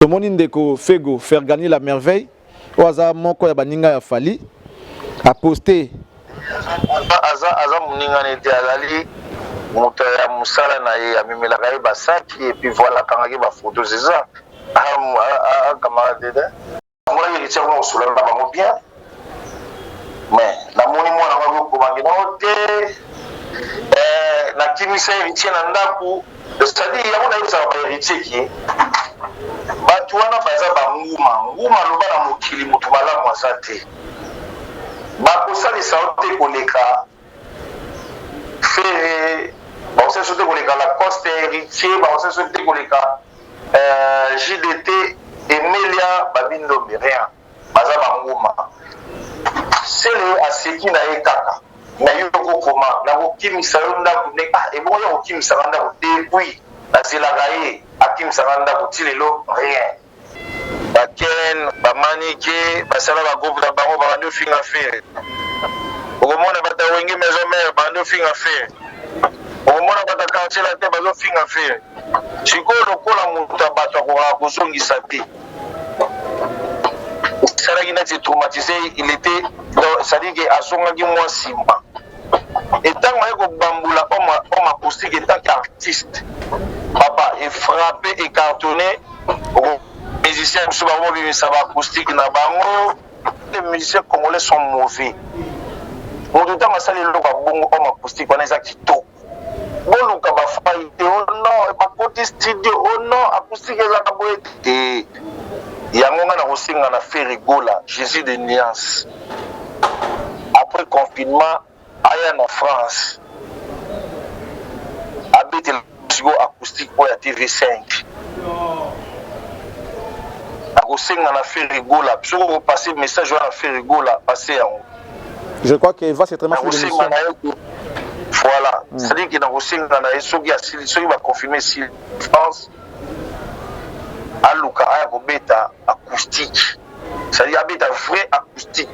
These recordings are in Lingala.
Tomoni ndeko Fego faire gagner la merveille. Oaza moko ya baninga ya fali a posté. Aza muninga nete azali moto ya musala na ye amemelaka ye basaki et puis voilà kangaki ba photo c'est ça. Camarade de. Moi il tient mon sous la bango bien. Mais la moni mwana wango kobangi na hote na kimisa héritier na ndaku c'est-à-dire yango na yesa ba héritier ki batu wana baza ba nguma loba na mokili mutu malamu asate bakosalisa te koleka fere bakosalisa te koleka la coste héritier bakosalisa te koleka JDT Emilia Babindombe rien baza ba nguma sele aseki na ye kaka na yo kokoma na kokimisa yo ndako ne ebongo ya kokimisa ndako depuis nazelaka ye akimisa ndako ti lelo rien baken bamanike basala bagroupe na bango babandi ofinga fere okomona bata wenge maison mère bandi ofinga fere okomona bata quartier la te bazofinga fere sikoyo lokola moto ya bato akokaa kozongisa te salaki neti traumatisé il était c'est-à-dire que asongaki mwa nsima etango aye kobambula homme acoustique etant qu'artiste papa efrappé ecartonné musiciens mosusu bango bimisa baacoustique na bango les musiciens congolais sont mauvais moto ntango asali eloko abongo homme acoustique wana eza kitoko boluka bafai te o non bakoti studio o non acoustique ezaka boye te yango nga na kosenga na fe rigola Jésus de Nuance après confinement aya na France abetela siko acoustique oyo ya TV5 akosenga na fe rigola soko kopase message wana na fe rigola pase yango je crois que va c'est très mal fait l'émission voilà c'est-à-dire que na kosenga na ye soki asili soki baconfirme si France aluka aya kobeta acoustique c'est-à-dire abeta vrai acoustique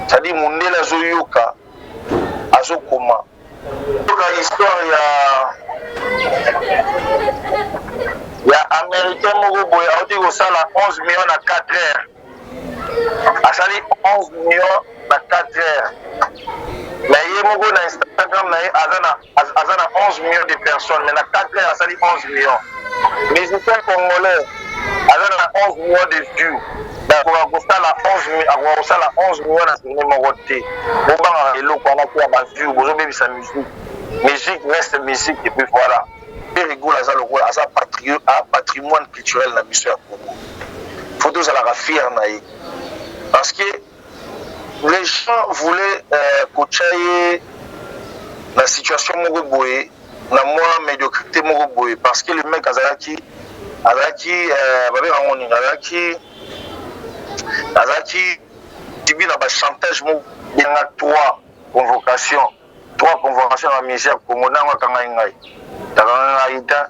c'est-à-dire mondele azoyoka azokoma yoka histoire ya américain moko boye auti kosala 11 millions na 4 heures asali 11 millions na 4 heures na ye moko na Instagram na ye aza na 11 millions de personnes mais na 4 heures asali 11 millions musicien congolais aza na 11 millions de vues akoka kosala 11 millions na journée moko te bobangaka eloko wana mpo ya bavue bozobebisa musique reste musique et puis voilà mpe rigola aza lokola aza patrimoine culturel na biso ya Congo faut tozalaka fier na ye parce que les gens voulaient kotia ye na situation moko boye na mwa médiocrité moko boye parce que le mec azalaki babengango nini azalaki dibi na bachantage moko benga 3 convocations na musique ya Congo nango akangai ngai ta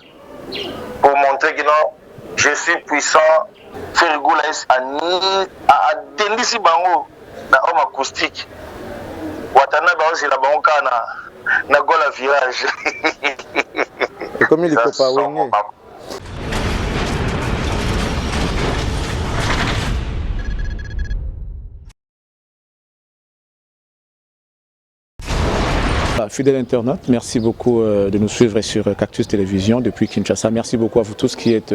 pour montrer que non je suis puissant Fergola atendisi bango na homme acoustique watana baozela bango kaka na gola virage comme il faut pas wenge fidèle internaute, merci beaucoup de nous suivre sur Cactus Télévision depuis Kinshasa. Merci beaucoup à vous tous qui êtes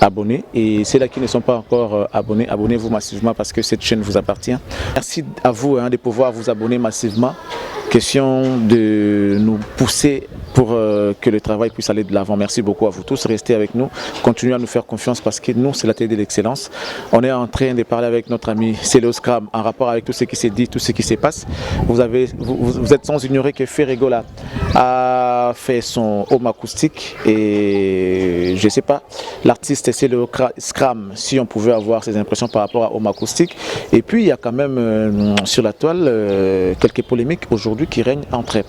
abonnés. Et ceux-là qui ne sont pas encore abonnés, abonnez-vous massivement parce que cette chaîne vous appartient. Merci à vous de pouvoir vous abonner massivement. Question de nous pousser pour que le travail puisse aller de l'avant. Merci beaucoup à vous tous. Restez avec nous. Continuez à nous faire confiance parce que nous, c'est la télé de l'excellence. On est en train de parler avec notre ami Célo Scram en rapport avec tout ce qui s'est dit, tout ce qui se passe. Vous êtes sans ignorer que Ferregola a fait son home acoustique et je ne sais pas, l'artiste Célo Scram, si on pouvait avoir ses impressions par rapport à home acoustique. Et puis, il y a quand même sur la toile quelques polémiques aujourd'hui qui règne entre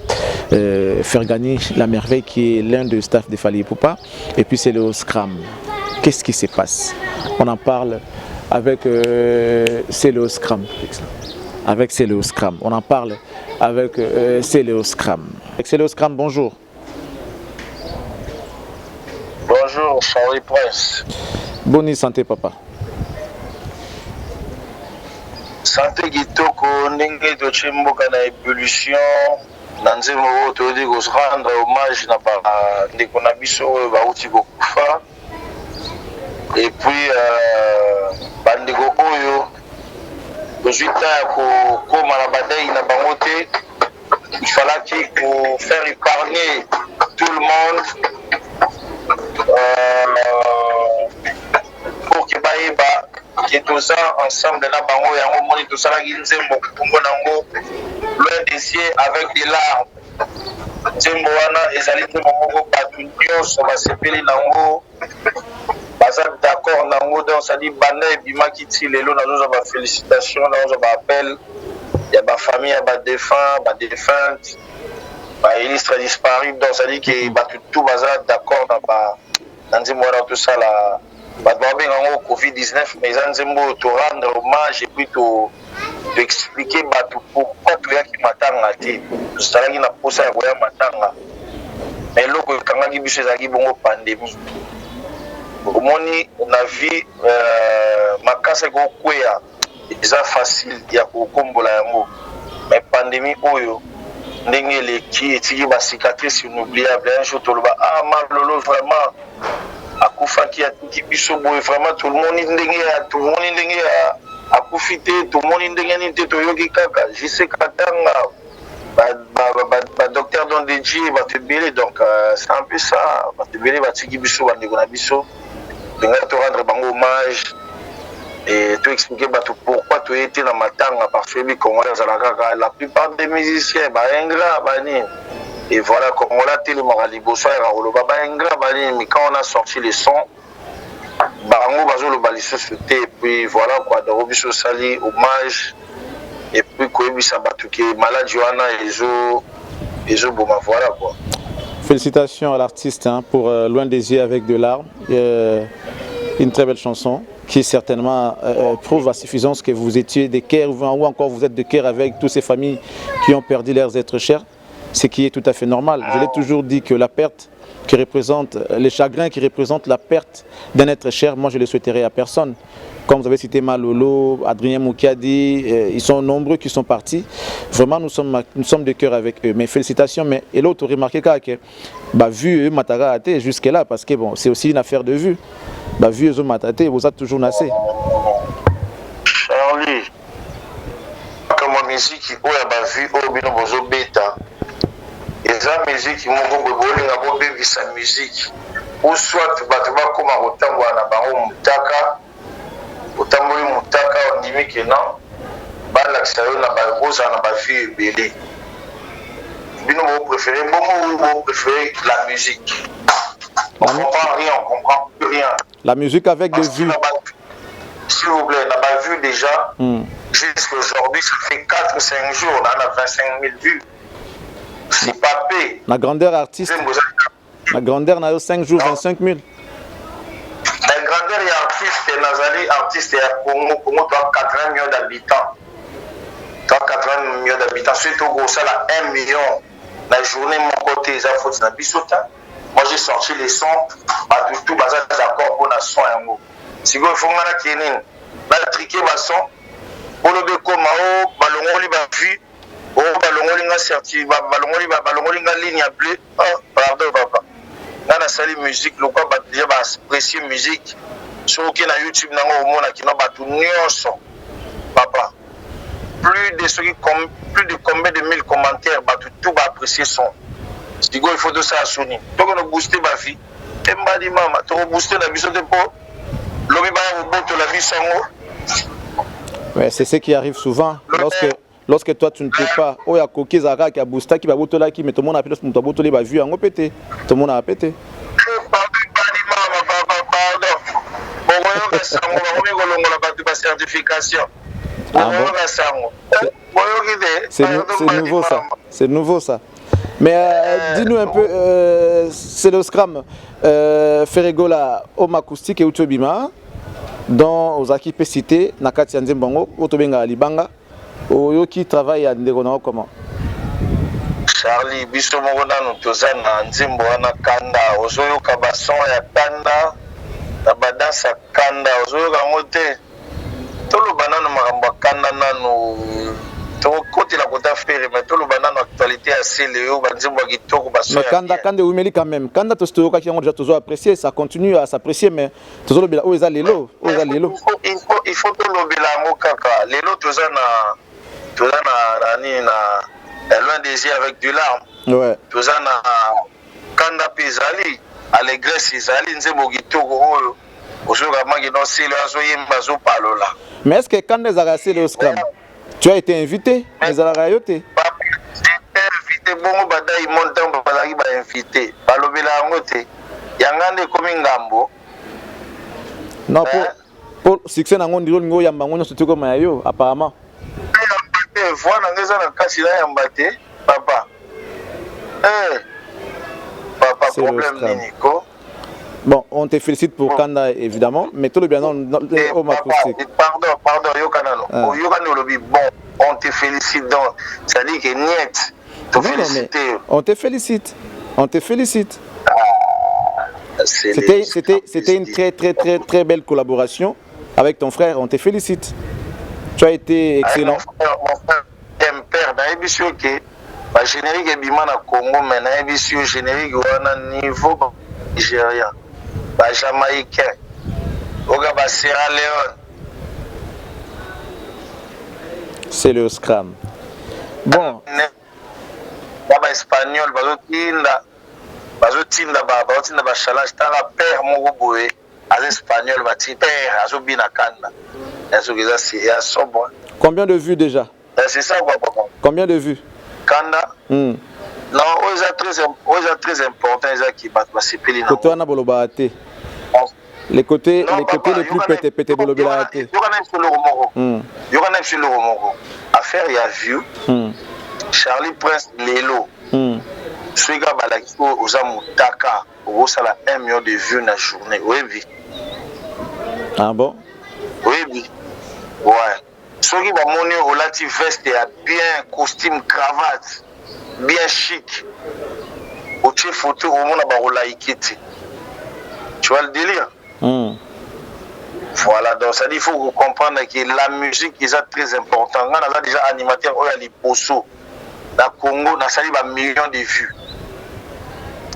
faire gagner la merveille qui est l'un des staff de Fali Ipupa et puis c'est le Scram. Qu'est-ce qui se passe? On en parle avec Célo Scram. Avec Célo Scram. On en parle avec Célo Scram. Célo Scram, bonjour. Bonjour, Charlie Prince. Bonne santé papa. Santé kitoko ndenge totie mboka na ébullition na nzembo oyo toyodi kozrendre hommage na bandeko na biso oyo bauti kokufa et puis bandeko oyo tozwi ntan ya kokóma na badei na bango te. Il fallait pour faire épargner tout le monde pour que baïba qui est tous ensemble na bango yango moni tout ça la nzembo kumbo nango loin des cieux avec des larmes nzembo wana ezali te moko batu nyonso basepeli nango baza d'accord nango donc ça dit banda ebimaki ti lelo nazozwa ba félicitations nazozwa ba appel ya ba famille ya ba défunte ba illustre disparu donc ça dit que batu tout baza d'accord na nzembo wana tout ça la bato babengango Covid-19 mais eza nzembo to rendre hommage et puis to expliquer bato pourquoi toyaki matanga te tozalaki na posa ya koya matanga mais eloko ekangaki biso ezalaki bongo pandémie. Omoni na vie makasa ekokweya eza facile ya kokombola yango mais pandémie oyo ndenge eleki etiki bacicatrice inoubliable un jour toloba malolo vraiment akufaki atiki biso boye vraiment tout le monde ndenge akufi te tout le monde ndenge nini te toyoki kaka jise katanga badocteur don dédié bato ebele donc c'est un peu ça bato ebele batiki biso bandeko na biso ndenge to rendre bango hommage et to expliquer bato pourquoi toye te na matanga parce que bi congolais azalaka kaka la plupart des musiciens baingra banini. Et voilà, comme on l'a télé liboso ya koloba baingra banini, mais quand on a sorti les sons bango bazolo baliso sauté et puis voilà quoi donc biso sali hommage et puis koyebisa bato ke maladie wana ezo boma voilà quoi. Félicitations à l'artiste pour Loin des yeux avec de larmes, une très belle chanson qui certainement prouve à suffisance que vous étiez de cœur ou encore vous êtes de cœur avec toutes ces familles qui ont perdu leurs êtres chers, ce qui est tout à fait normal. Je l'ai toujours dit que la perte qui représente, les chagrins qui représentent la perte d'un être cher, moi je le souhaiterais à personne. Comme vous avez cité Malolo, Adrien Moukadi, ils sont nombreux qui sont partis. Vraiment, nous sommes de cœur avec eux. Mais félicitations. Mais et l'autre, remarquez que vu eux, Matara a été jusque-là, parce que bon, c'est aussi une affaire de vue. Vu eux, Matara, vous êtes toujours nassé. Charlie, comme la musique, où il y a vu, où il y a bêta. Et la musique, il y a sa musique. Ou soit, tu vas comme un rotan ou un abaron mutaka. Otamboli mutaka ondimi ke non balakisa yo na bakoza na bafi ebele bino vous préférez la musique on comprend rien, on comprend plus rien la musique avec des vues s'il vous plaît, on a vu déjà jusqu'à aujourd'hui ça fait 4-5 jours on a 25 000 vues c'est pas payé la grandeur artiste la grandeur n'a eu 5 jours 25 000 la grandeur et artiste, Nazali, artiste et Congo, tu as 80 millions d'habitants. Tu as 80 millions d'habitants. Surtout au ça, 1 million. La journée, mon côté, ils ont fait un bisota. Moi, j'ai sorti les sons. Tout bazar d'accord pour la son. Si vous faites un kénin, la triquer ma son. Pour le béco, mao, balongoli ba vu. Oh, balongoli nga certi, balongoli nga ligne à bleu. Pardon, papa. Dans la salle musique, le quoi déjà apprécier musique. Sur qui na YouTube nango au monde qui n'a pas tout nyonso. Papa. Plus de combien de 1000 commentaires, tout va apprécier son. Si il faut de ça à Sony. Donc on a boosté ma vie. Et m'a dit maman, tu as boosté la vision de peau. L'homme va vous la vie sans mot. Ouais, c'est ce qui arrive souvent. Lorsque toi tu ne peux pas, oh ya koki zara qui a boosté qui va boto là qui mais tout le monde a pété, tout le monde a boto les va vu en pété. Tout le monde a pété. Certification. C'est nouveau ça. Mais dis-nous un peu, c'est le Scrum Ferregola Homme Acoustique et Utobima, dont Ozaki peut citer Nakati Nzembango, Otobenga Alibanga, Oyo qui travaille à Ndegonao comment? Charlie, biso moko nanu toza na nzembo wana kanda ozoyoka bason ya kanda na badanse ya kanda ozoyoka yango te toloba nano makambo ya kanda nano tokotela kota fere mais toloba nano actualité ya sele oyo banzembo ya kitoko mais kanda oumeli quand même kanda toyokaki yango déjà tozo apprécier ça continue à s'apprécier mais tozolobela oyo eza lelo il faut tolobela yango kaka lelo toza na nini na loin des yeux avec du larme ouais toza na kanda mpe ezali allégresse ezali nzembo kitoko oyo ozoyoka maki no sele azoyemba azopalola. Mais est-ce que kanda ezalaka sele au scram tu as été invité ezalaka yo te invité bongo badai montango bazalaki bainvité balobela yango te yanga nde ekomi ngambo non pour succès nango ndiro lingo oyamba ngo nyonso tokoma ya yo apparemment yamba te voi nanga eza na kasi na yamba te papa papa problème nini ko. Bon, on te félicite pour Kanda évidemment, mais tout le bien non au Makoustik. Pardon, Yokanano. Yokanolo bon, on te félicite donc. Ça dit que niet. On te félicite. On te félicite. C'était une très belle collaboration avec ton frère. On te félicite. Tu as été excellent. Mon frère Temper, dans l'émission que le générique est bimana Congo, mais dans l'émission générique on a niveau nigérien. Ba Jamaïcain, Oga ba Sierra Leone. C'est le scram. Bon. Ba espagnol, bazotinda ba challenge tala père moko boye, az espagnol ba ti père azobina kanda. Yazo keza si ya sobo. Combien de vues déjà? C'est ça quoi papa. Combien de vues? Kanda. Non, c'est très important, qui battent Sepeli. Les côtés les plus pété bolobelate. Affaire il y a vu. Charlie Prince Lelo. Ce gars balaki Ozamutaka, au sala 1 million de vues dans la journée. Oui. Ah bon? Oui. Ouais. Ce qui va monter au lati veste bien costume cravate. Bien chic. Au chef photo au monde a ikiti. Tu vois le délire? Voilà, donc ça dit il faut comprendre que la musique est très importante. On a déjà animateur au Liposo. Dans Congo, on a sali ba millions de vues.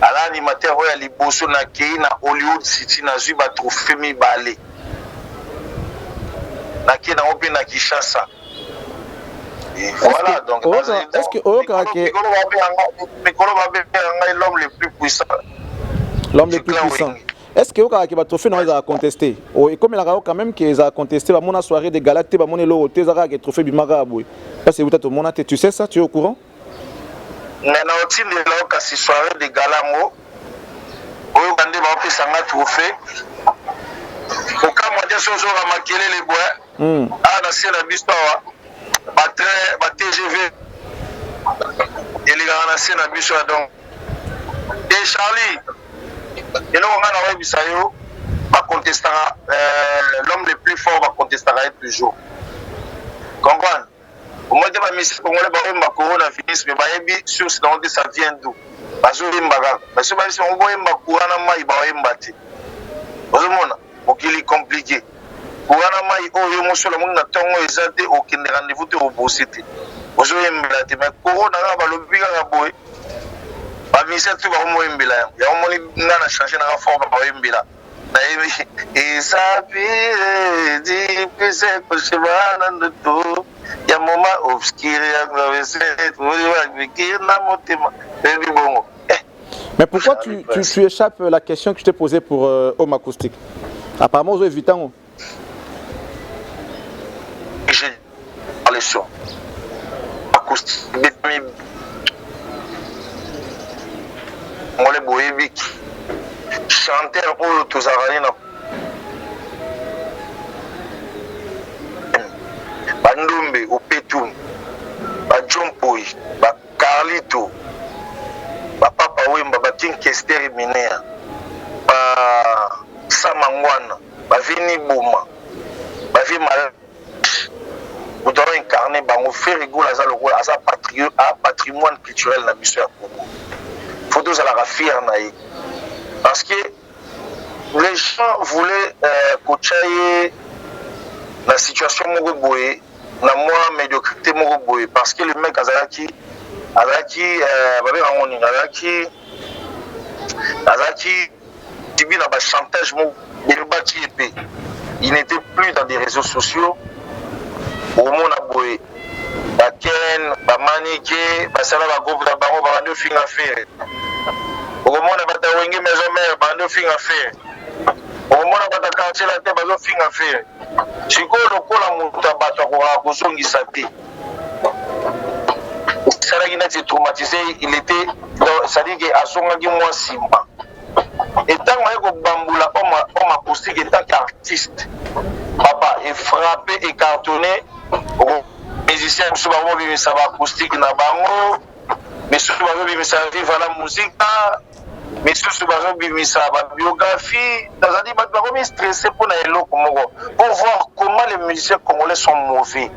Alors animateur au Liposo na Kei na Hollywood City na Zuba trophée mi balé. Na Kei na open na Kinshasa. Et voilà, donc est-ce que l'homme le plus puissant. L'homme le plus puissant. Est-ce que Oka va trophée non a contesté? Et comme il a quand même qu'ils a contesté la mon soirée de gala, tu vas mon lo tezara que trophée bimaga boy. Parce que vous t'as mon tu sais ça, tu es au courant? Na otine de la kasi soirée de gala mo. Oyo bande ba opesa nga trophée. Oka mo de sozo ra makele les bois. Ah na c'est la bistoa. Ba TGV. Et les gars na c'est la bistoa donc. Et Charlie et nous, on a un bisayo, va contester l'homme le plus fort va contester toujours. Comprends? Au moins, de ma mission, on va coronavirus, mais sur ce dont ça vient d'où? Parce que si on voit un courant, il va y avoir un bâti. Donc, il est compliqué. Courant, il y a un seul monde qui a été aucun rendez-vous au beau cité. Aujourd'hui, mais corona, va le ba mise tu ba mo imbila ya mo ngana changer na forme ba imbila na e sapi di pese ko shibana ndo ya moma obscure ya gravese tu va vivre na motema baby bongo. Mais pourquoi tu échappes la question que je t'ai posée pour Homme Acoustique? Apparemment vous évitant. J'ai parlé sur acoustique Mole Boyebik, chanteur oyo tozalaki na Bandumbe, Opetum, Bajompoi, Carlito, Papa Wemba, King Kester Minea, Samangwana, Vini Bouma, Vini Mal. Nous devons incarner, nous faire rigoler à patrimoine culturel dans la mission à Congo. Faut tous à la fière parce que les gens voulaient coacher la situation Mogoboé, la moi médiocrité Mogoboé, parce que le mec Azaki, chantage, il n'était plus dans des réseaux sociaux. Au monde a boé, Baken, Bamanike, Basala Bagov, Baro, Bando Finger Fair. Au monde a Batawenge Maison Mère, Bando Finger Fair. Au monde a Batakanché la tête, Bando Finger Fair. Chico, le col à Moutabato, à Kosongi Sati. Saragina s'est traumatisé, il était, c'est-à-dire qu'à son moins Simba. Et tant que Bamboula, homme acoustique, et tant qu'artiste, papa est frappé et cartonné. Musicien, monsieur Barobi, mais ça va acoustique na bango. Monsieur Barobi, mais ça vive à la musique. Monsieur Barobi, mais ça va biographie. Dans un débat, Barobi est stressé pour voir comment les musiciens congolais sont mauvais.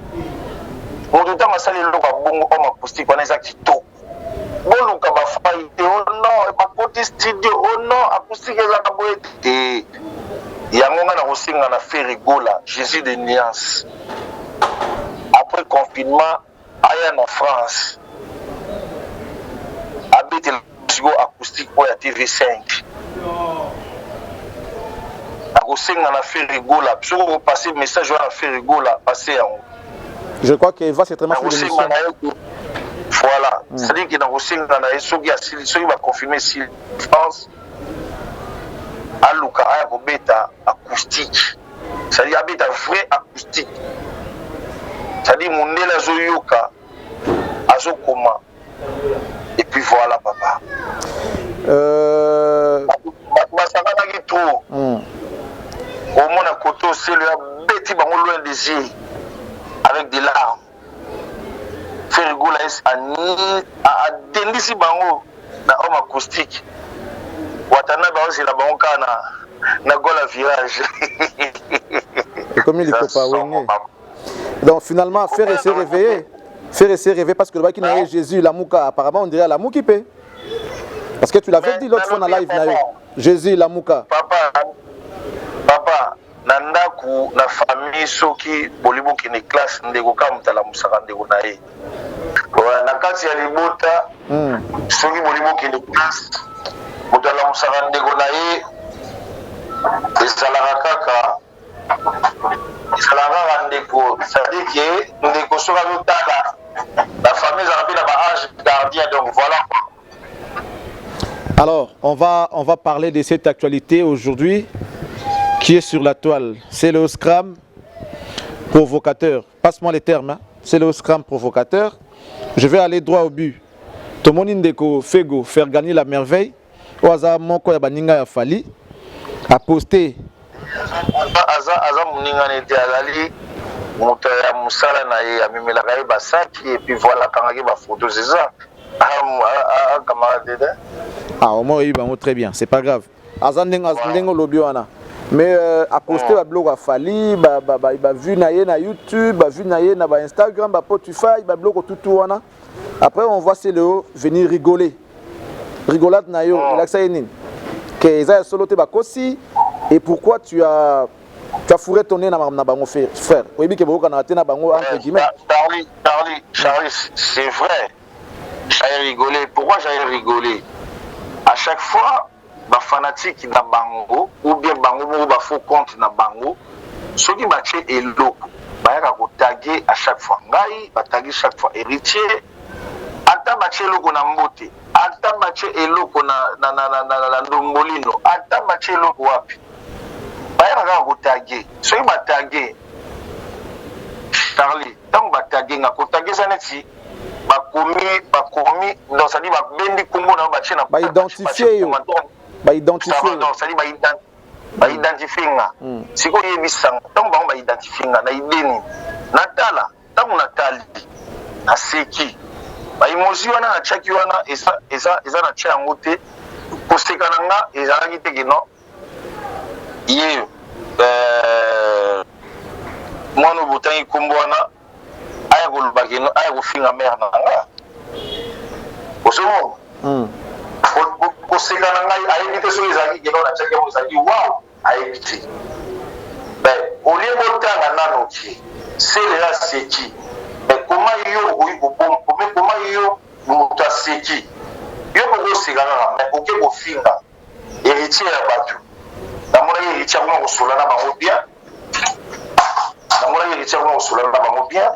Au tout temps, ça les lots à bon homme acoustique, on est actito. Bon, le cabas faillite, oh non, pas côté studio, oh non, acoustique est là, et il y a un moment où on a fait rigola, Jésus de Nuance. Après le confinement, ailleurs en France, habite le acoustique pour la TV5. On a fait rigola, si on passer le message, on a fait rigola, passer en haut. Je crois qu'Eva c'est très mal fait l'émission. Voilà, c'est-à-dire que dans ceux qui va confirmer si France a Luka a bêta acoustique, c'est-à-dire a bêta vrai acoustique, c'est-à-dire mon nez la zoyoka azokoma et puis voilà papa. Masaka na trop. Au moins à côté c'est le bêti bango loin des yeux avec des larmes. Faire rigoler à Dendisi Bango na homme acoustique. Watana Bango c'est la banque na gola virage. Et comme il est pas wengé. Donc finalement faire essayer réveiller. Faire essayer réveiller parce que le qui n'a Jésus la mouka apparemment on dirait la mouki paie. Parce que tu l'avais dit l'autre fois dans live na Jésus la mouka. Papa Nandaku na famille soki bolibo ki ne classe ndeko ka mutala musaka ndeko na ye. Na kati ya libota soki bolibo ki ne classe mutala musaka ndeko na ye ezalaka kaka ndeko c'est-à-dire que ndeko soka lotala la famille ezalaka na ba ange gardien donc voilà. Alors on va parler de cette actualité aujourd'hui qui est sur la toile. C'est le scrum provocateur. Passe-moi les termes. Hein. C'est le scrum provocateur. Je vais aller droit au but. Tout le monde indeko fego faire gagner la merveille. Au hasard moko ya baninga ya fali a posté. Aza muninga nete azali moto ya musala na ye amimela kai basaki et puis voilà kangaki ba photo c'est ça. Camarade. Ah au moins il va très bien, c'est pas grave. Aza ndengo lobiwana. Mais à poster la blog à Fali, bah vu na YouTube, bah vu na Instagram, bah Spotify, bah blog tout wana. Après on voit Céléo venir rigoler. Rigolade na yo, il a ça yenin. Que Isaïe solo te bakosi et pourquoi tu as fourré ton nez na bango frère. Oui bi ke boko na raté na bango entre guillemets. Charlie, c'est vrai. J'ai rigolé. Pourquoi j'ai rigolé? À chaque fois ba fanatique na bango ou bien bango mo ba faux compte na bango ceux qui battent eloko ba ya ko taguer à chaque fois ngai ba taguer chaque fois héritier ata batche eloko na mbote ata batche eloko na ndombolino ata batche eloko wapi ba ya ko taguer ceux qui ba taguer Charlie tant ba taguer nga ko taguer ça neti ba komi dans ça dit ba bendi kombo na batche na ba identifier yo ba identifier donc ça dit ba identifier nga siko yebisanga tant ba identifier nga na ideni natala tant natali aseki ba emoji wana na chaki wana eza na cha ngote kosekana nga ezalaki te kino ye mwana botangi kombo wana aya kolubaki no aya kofinga mère na nga osomo koseka na ngai ayebi te soki ezalaki keno na tiaki yango ezalaki waw ayebi te. Olie botanga nano ke selela aseki koma yo okoki koboma koma yo moto aseki yo kokoseka kaka me oke kofinga héritier ya bato. Namonaki héritier kuna kosola na bango bien, namonaki héritier kuna kosola na bango bien,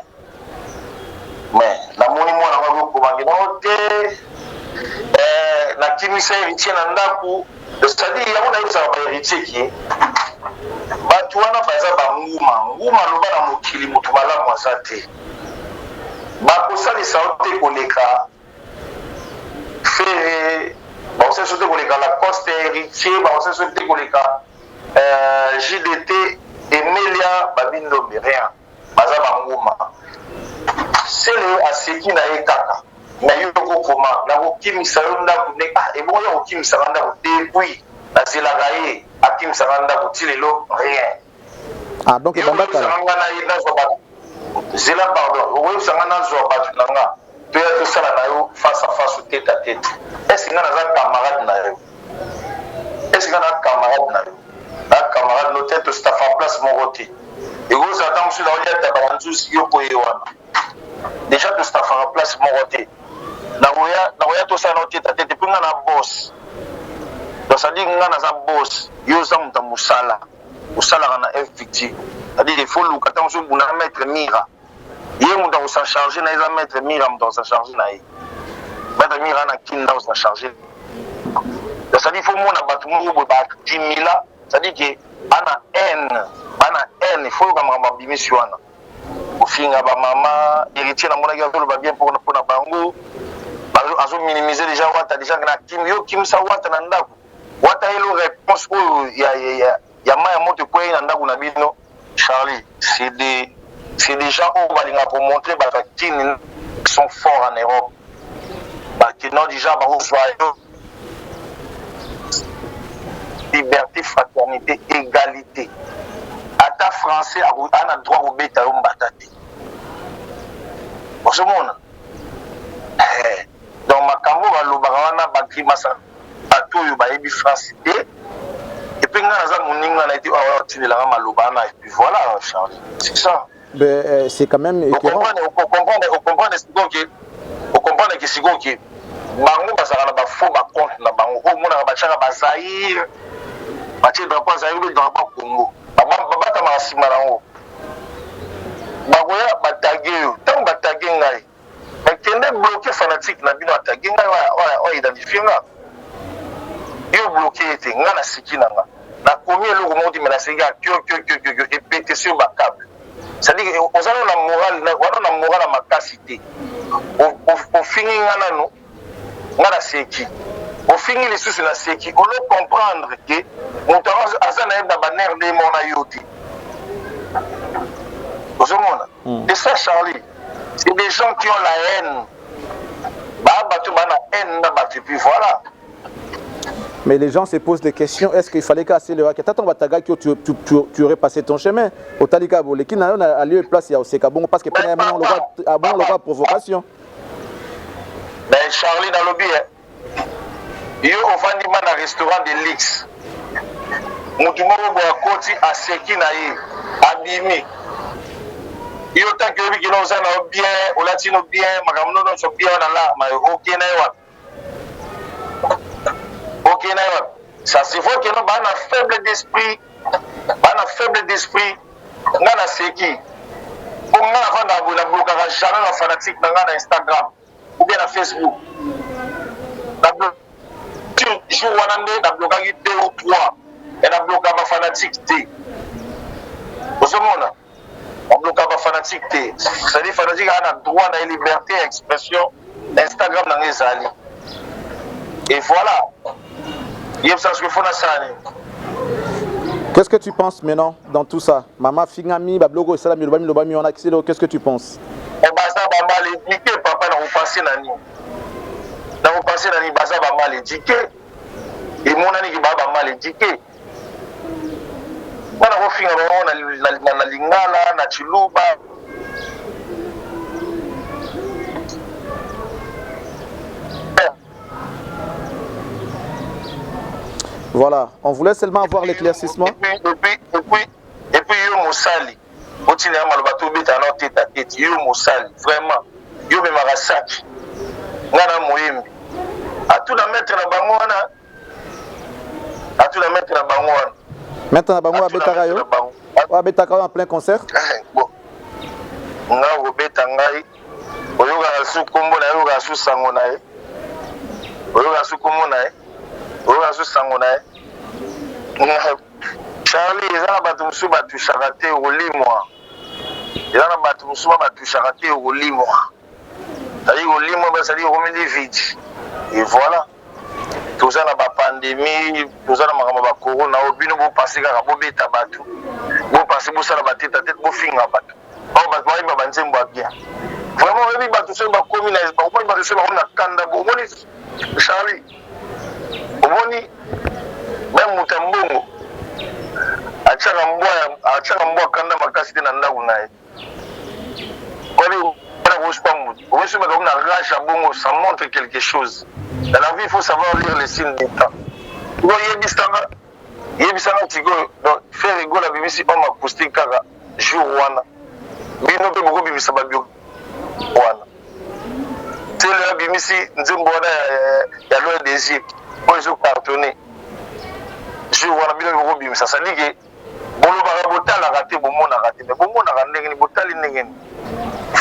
mais namoni mwana ngo yokomangi nango te. Nakimisa héritier na ndako, c'est-à-dire yango nayebisaka bahéritier ki bato wana baza banguma aloba na mokili moto malamu aza te, bakosalisa yo te koleka fere, bakosalisa yo te koleka Lacoste héritier, bakosalisa yo te koleka JDT Emilia babindombe rien, baza banguma. Sele aseki na ye kaka na yo kokoma na kokimisa yo ndako nde ebongo ya kokimisaka ndako depuis nazelaka ye akimisaka ndako ti lelo rien. Donc oyebisaka nga na ye nazwa bato zela pardon, oyebisanga nazwa bato na nga toya tosala na yo face à face tete à tete. Est-ce nga naza camarade na yo? Est-ce nga na camarade na yo? Na camarade no tete tostafa place moko te ekozala ntango mosusu naoliataka banzusi yo koye wana déjà tostafaka place moko te nakoya tosala no tete à tete mpe nga na boss. Donc ça dit nga naza boss yo oza moto ya mosala osalaka na FVT, c'est-à-dire il faut luka ntango mosusu buna maître mira ye moto akosa charge na eza maître mira moto akosa charge na ye maître mira ana kinda akosa charge. Donc ça dit il faut mona bato moko boye batimila, c'est-à-dire ke ana haine il faut yoka makambo abimisi wana kofinga bamama héritier namonaki azoloba bien mpona bango azominimize déjà wata déjà na kimi yo kimisa wata na ndako wata yelo réponse oyo ya maya moto ekwei na ndako na bino. Charlie, c'est des gens oyo balingaka komontre bakatini sont forts en Europe, bakino déjà bakozwa yo liberté, fraternité, égalité. Ata français ana droit kobeta yo mbata te ozomona. Donc makambo balobaka wana bakrimasa bato oyo bayebi france te epuis nga naza moninga na ete awa otindelanga maloba wana epuis voilà Charles, c'est ça. C'est quand même okomprendre ke sikoyo ke bango bazalaka na bafaux bacompte na bango oyo omonaka batiaka bazaire batie drapo ya zaire drapo ya congo babatamaka nsima nango bakoya batage yo ntango batage ngai bakende bloke fanatique na bino atage ngai oidentifie nga yo bloke ete nga nasiki na nga nakomi eloko moko time naseki ya kyo epete sur bakable, c'est-à-dire ozala na moral wana na moral ya makasi te ofingi nga nano nga naseki ofingi lisusu naseki olo comprendre ke moto aza na ye na banere nde mona yo te ozomona. Et ça Charlie, c'est des gens qui ont la haine bato bana haine na bato puis voilà. Mais les gens se posent des questions, est-ce qu'il fallait casser le racket? Attends, tu aurais passé ton chemin au Talika Bolé qui n'a pas lieu de place au Sekabon parce que premièrement on aura provocation. Mais Charlie dans le bien yo ofandi mana restaurant de luxe mutu moko boya koti aseki na ye abimi yo tanke oyebi kino oza na yo bien olati no bien makambo no nyonso bien wana la ma oke na ye wana ça se voit que nous avons faible d'esprit nga na seki pour nga avant na bloquer jamais na fanatique na nga na Instagram ou bien na Facebook na bloquer jour wana nde na bloquer 2 ou 3 et na bloquer ma fanatique te ozomona on bloquer ma fanatique te, c'est-à-dire fanatique a droit na liberté d'expression Instagram na ngezali et voilà. Qu'est-ce que tu penses maintenant dans tout ça? Maman Fingami, Bablogo, Salam, Lobami, Lobami, on a accès. Qu'est-ce que tu penses? Papa, vous pensez nani? Vous pensez nani? Baza va mal éduqué. Et mon ami qui va mal éduqué. On a refait na lingala, na chiluba. Voilà, on voulait seulement avoir l'éclaircissement. Et puis yo mosali. Otine ya malobato beta na tête à tête. Yo mosali, vraiment. Yo me marasaki. Ngana moyembi. A tout la mettre na bango wana. A tout la mettre na bango wana. Maintenant bango abetaka yo. Wa betaka en plein concert. Bon. Nga go beta ngai. Oyoga su kombo na yoga su sango na ye. Oyoga su kombo na ye. Oyoga su sango na ye. Charlie, ils ont battu Moussou battu Charaté au Limois. Ils ont battu Moussou battu Charaté au Limois. C'est-à-dire au Limois, c'est-à-dire au milieu vide. Et voilà. Tout ça dans la pandémie, tout ça dans la corona, au bino vous passez à la bobé tabatou. Vous passez pour ça la tête à tête, vous finissez à battre. Oh, bah, moi, il m'a banté bien. Vraiment, il m'a tout ça, il m'a combiné, il m'a tout ça, il m'a kanda, Charlie. Au moni, même Moutambongo. Achaka mbwa kanda makasi tena ndaku naye. Kwani bana wospa mutu. Wospa maka una rasha bongo, ça montre quelque chose. Dans la vie, il faut savoir lire les signes du temps. Ngo yebisanga tiko donc faire rigoler bimisi homme acoustique kaka jour wana. Bino pe boko bimisa babio wana. Tele bimisi nzimbo wana ya loin des yeux. Pour ils ont cartonné. Jour wana bino boko bimisa ça dit que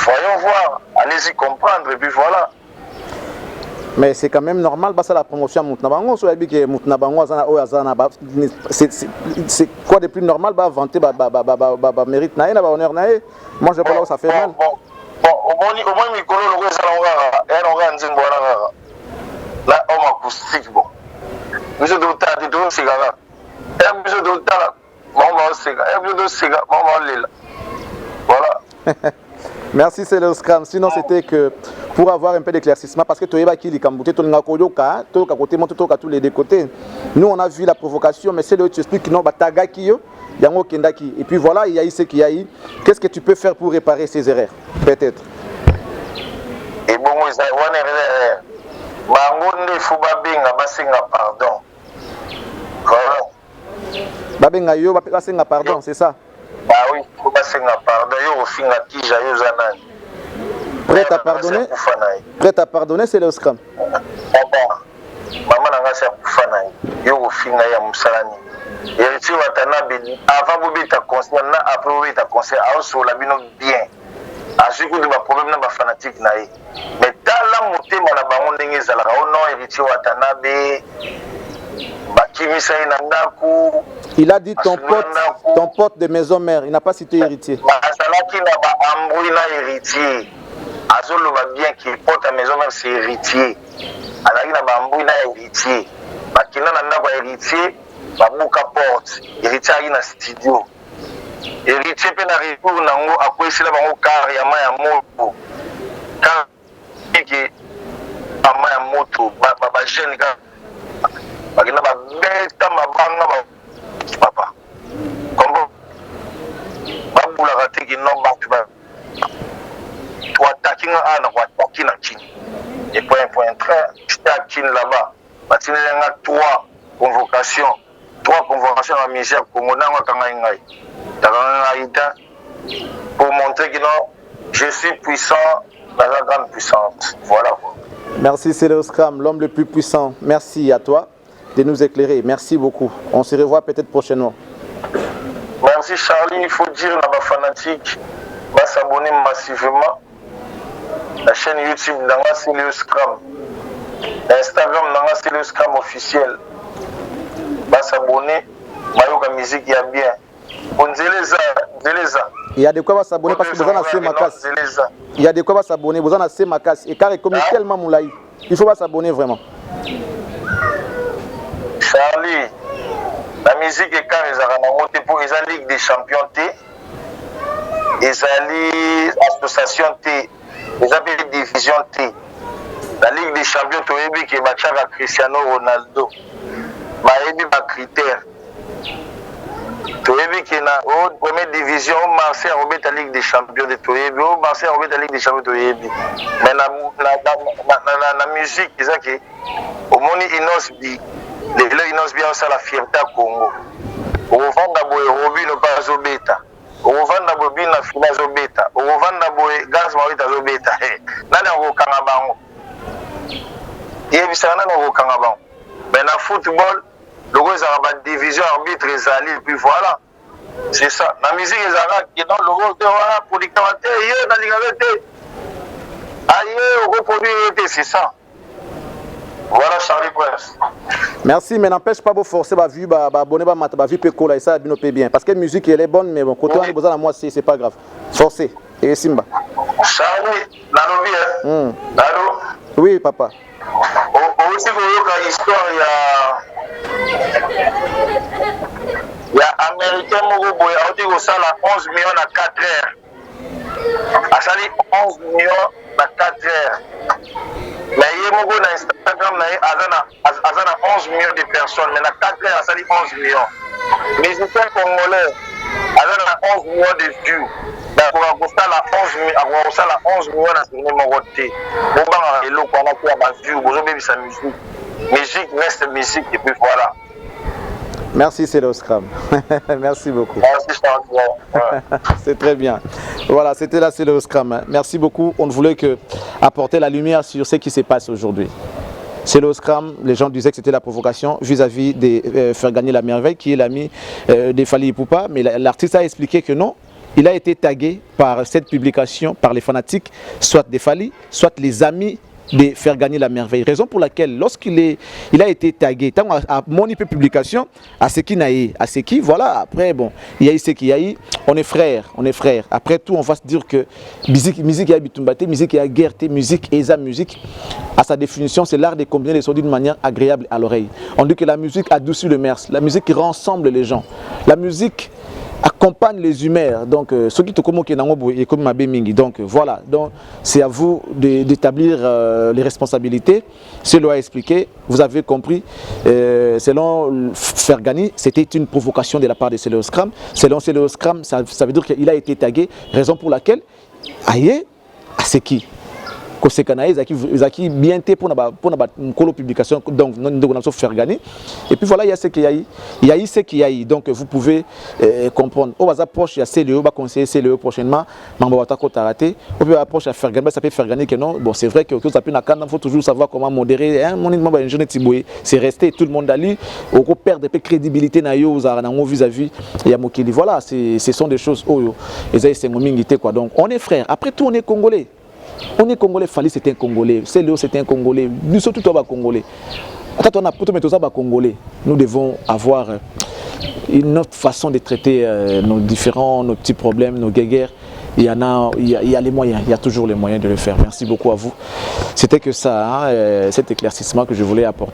voyons voir, allez-y comprendre et puis voilà. Mais c'est quand même normal, bah ça la promotion à Moutnabango, c'est quoi de plus normal, bah vanter, bah mérite naïe, bah honneur naïe. Moi je sais pas là où ça fait mal. Bon, au moins Mikolo le ça là on acoustique bon. Monsieur Docteur, tu dois cigare. Monsieur Docteur. Voilà. Merci c'est le scram. Sinon c'était que pour avoir un peu d'éclaircissement parce que tu es qui les Kambouté, tu as côté monte tous les deux côtés. Nous on a vu la provocation mais c'est le tu expliques non bataga qui yo yango kendaki et puis voilà il y a eu ce qu'il y a eu. Qu'est-ce que tu peux faire pour réparer ces erreurs peut-être? Et bon moi ça on erreur. Bangonde faut babinga basenga pardon. Voilà. Babenga yo basenga pardon, c'est ça? Bah oui, faut basenga pardon, yo finga kija yo zanani. Prêt à pardonner? Prêt à pardonner, c'est le scrum. Maman nanga sa kufana yo finga ya musalani. Héritier watanabe avant bobeta conseil na après bobeta conseil a so la bino bien. A ce que de ba problème na ba fanatique na ye. Mais dans la motema na bango ndenge ezalaka o non héritier watanabe. Il a dit ton pote de maison mère, il n'a pas cité héritier. Azalaki na ba ambouina héritier. Azolo va bien qu'il pote à maison mère c'est héritier. Azalaki na ba ambouina héritier. Bakina na ndako héritier, ba buka porte. Héritier ali na studio. Héritier pe na retour nango akwesela bango car ya ma ya moto. Car que ama ya moto ba jeune ka bagina ba beta mabanga ba papa kombo babula katiki no ba toi takinga ana kwa takina chini et point très takin là-bas batine nga trois convocations à mission Congo na kanga ngai takanga ita pour montrer que non je suis puissant dans la grande puissance voilà quoi. Merci Célo Scram, l'homme le plus puissant. Merci à toi de nous éclairer. Merci beaucoup. On se revoit peut-être prochainement. Merci Charlie. Il faut dire à ma fanatique de s'abonner massivement. La chaîne YouTube Nanga Célo Scram. Instagram Nanga Célo Scram officiel. De s'abonner. Mayoka musique il y a bien. On Zeleza. Il y a de quoi s'abonner parce que vous en avez macasse. Il y a de quoi s'abonner, vous en avez macasse. Et car il communique tellement moulaï. Il faut pas s'abonner vraiment. Charlie, la musique est car ils ont pour les Ligue des Champions T, les Association T, les Division T. La Ligue des Champions T, qui est Cristiano Ronaldo. Il y a critères. Toyebi qui est en première division, Marseille a la Ligue des Champions de Toyebi, Marseille a la Ligue des Champions de Toyebi. Mais la musique, c'est ça qui au monde Inosbi, lelo inos bien ça la fierté à Congo ovanda boye robino pas zobeta ovanda boye bina fina zobeta ovanda boye gaz mawita zobeta nani akokanga bango yebisa nani akokanga bango mais na football logo ezaka ba division arbitre ezali puis voilà c'est ça na musique ezaka qui dans logo te voilà producteur te ye na linga te aye reproduire te c'est ça. Voilà Charlie Prince. Merci, mais n'empêche pas de forcer ma vie, abonner ma vie peut coller ça bien bien parce que la musique elle est bonne mais bon côté on est besoin à moi c'est pas grave. Forcer et Simba. Charlie, nalobi Allô? Oui papa. Aussi une histoire il y a américain moko boy a dit que ça la 11 millions à 4 heures. A sali 11 millions à 4 heures. Mais il y a beaucoup d'Instagram, il y a 11 millions de personnes, mais dans 4 heures, ça dit 11 millions. Les musiciens congolais, il y a 11 millions de vues. Donc, on a 11 millions dans ce numéro de thé. On va le qu'on a fait à vue, on va sa musique. Musique reste musique, et puis voilà. Merci Céloscram. Merci beaucoup. Merci Charles. C'est très bien. Voilà, c'était la Céloscram. Merci beaucoup. On voulait que apporter la lumière sur ce qui se passe aujourd'hui. Céloscram, les gens disaient que c'était la provocation vis-à-vis de faire gagner la merveille, qui est l'ami de Fally Ipupa. Mais l'artiste a expliqué que non. Il a été tagué par cette publication, par les fanatiques, soit des Fally, soit les amis de faire gagner la merveille. Raison pour laquelle, lorsqu'il a été tagué, tant à mon publication, à ce qui n'a eu, à ce qui, voilà, après, bon, il y a eu ce qu'il y a eu, on est frères. Après tout, on va se dire que musique il y a bitumbate, musique il y a guerre, musique et sa musique, à sa définition, c'est l'art de combiner les sons d'une manière agréable à l'oreille. On dit que la musique adoucit le mers, la musique rassemble les gens, la musique accompagne les humeurs. Donc, ce qui te et comme ma bémingi. Donc, voilà. Donc, c'est à vous d'établir les responsabilités. Cela a expliqué. Vous avez compris. Selon Fergani, c'était une provocation de la part de Céloscram. Selon Céloscram, ça veut dire qu'il a été tagué. Raison pour laquelle, aïe, à ce qui bien pour la publication donc nous faire gagner et puis voilà il y a ce qu'il y a eu ce qu'il y a eu donc vous pouvez comprendre au bas approche il y a CLE va conseiller CLE prochainement mambo batako taraté au plus approche à faire gagner ça peut faire gagner que non bon c'est vrai que tout ça il faut toujours savoir comment modérer un mon jeune Tiboé c'est resté tout le monde ali au perdre de crédibilité na yo vis-à-vis il y a Mokili voilà ce sont des choses oh c'est ngomingité quoi donc on est frères après tout on est congolais. On est congolais, Fally c'était un congolais, Céléo c'était un congolais, nous sommes tous congolais. Quand on a pour mettre ça congolais, nous devons avoir une autre façon de traiter nos différents, nos petits problèmes, nos guerres. Il y a les moyens, il y a toujours les moyens de le faire. Merci beaucoup à vous. C'était que ça, cet éclaircissement que je voulais apporter.